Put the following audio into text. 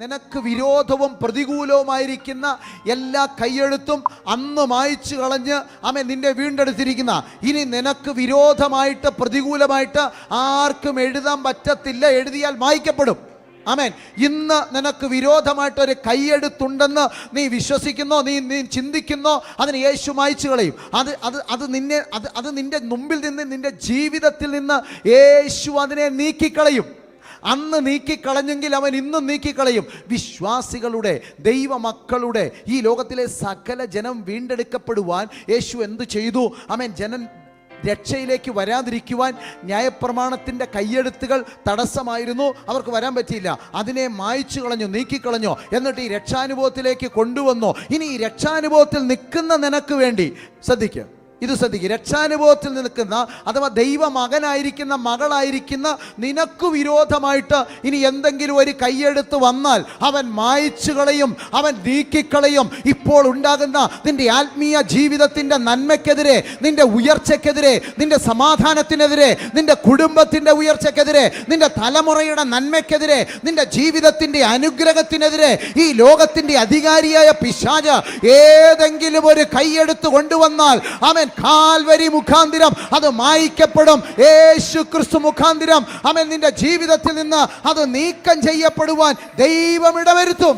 നിനക്ക് വിരോധവും പ്രതികൂലവുമായിരിക്കുന്ന എല്ലാ കൈയെഴുത്തും അന്ന് മായ്ച്ചു കളഞ്ഞ് ആമേൻ നിന്നെ വീണ്ടെടുത്തിരിക്കുന്ന, ഇനി നിനക്ക് വിരോധമായിട്ട് പ്രതികൂലമായിട്ട് ആർക്കും എഴുതാൻ പറ്റത്തില്ല. എഴുതിയാൽ മായ്ക്കപ്പെടും. ആമേൻ. ഇന്ന് നിനക്ക് വിരോധമായിട്ടൊരു കൈയെഴുത്തുണ്ടെന്ന് നീ വിശ്വസിക്കുന്നോ, നീ ചിന്തിക്കുന്നോ, അതിന് യേശു മായ്ച്ചു കളയും. അത് നിന്റെ മുമ്പിൽ നിന്ന്, നിന്റെ ജീവിതത്തിൽ നിന്ന് യേശു അതിനെ നീക്കിക്കളയും. അന്ന് നീക്കിക്കളഞ്ഞെങ്കിൽ അവൻ ഇന്നും നീക്കിക്കളയും. വിശ്വാസികളുടെ, ദൈവമക്കളുടെ, ഈ ലോകത്തിലെ സകല ജനം വീണ്ടെടുക്കപ്പെടുവാൻ യേശു എന്തു ചെയ്തു? ആമേൻ. ജനം രക്ഷയിലേക്ക് വരാതിരിക്കുവാൻ ന്യായപ്രമാണത്തിൻ്റെ കയ്യെഴുത്തുകൾ തടസ്സമായിരുന്നു. അവർക്ക് വരാൻ പറ്റിയില്ല. അതിനെ മായ്ച്ചു കളഞ്ഞു, നീക്കിക്കളഞ്ഞു. എന്നിട്ട് ഈ രക്ഷാനുഭവത്തിലേക്ക് കൊണ്ടുവന്നു. ഇനി ഈ രക്ഷാനുഭവത്തിൽ നിൽക്കുന്ന നിനക്ക് വേണ്ടി ശ്രദ്ധിക്കുക, രക്ഷാനുഭവത്തിൽ നിൽക്കുന്ന അഥവാ ദൈവമകനായിരിക്കുന്ന, മകളായിരിക്കുന്ന നിനക്ക് വിരോധമായിട്ട് ഇനി എന്തെങ്കിലും ഒരു കൈയെഴുത്ത് വന്നാൽ അവൻ മായ്ച്ചു കളയും, അവൻ നീക്കിക്കളയും. ഇപ്പോൾ ഉണ്ടാകുന്ന നിന്റെ ആത്മീയ ജീവിതത്തിൻ്റെ നന്മയ്ക്കെതിരെ, നിന്റെ ഉയർച്ചയ്ക്കെതിരെ, നിന്റെ സമാധാനത്തിനെതിരെ, നിന്റെ കുടുംബത്തിൻ്റെ ഉയർച്ചയ്ക്കെതിരെ, നിന്റെ തലമുറയുടെ നന്മയ്ക്കെതിരെ, നിന്റെ ജീവിതത്തിൻ്റെ അനുഗ്രഹത്തിനെതിരെ ഈ ലോകത്തിൻ്റെ അധികാരിയായ പിശാച് ഏതെങ്കിലും ഒരു കൈയെടുത്ത് കൊണ്ടുവന്നാൽ അവൻ കാൽവരി മുഖാന്തിരം അത് മായ്ക്കപ്പെടും. യേശു ക്രിസ്തു മുഖാന്തിരം അവൻ നിന്റെ ജീവിതത്തിൽ നിന്ന് അത് നീക്കം ചെയ്യപ്പെടുവാൻ ദൈവം ഇടവരുത്തും.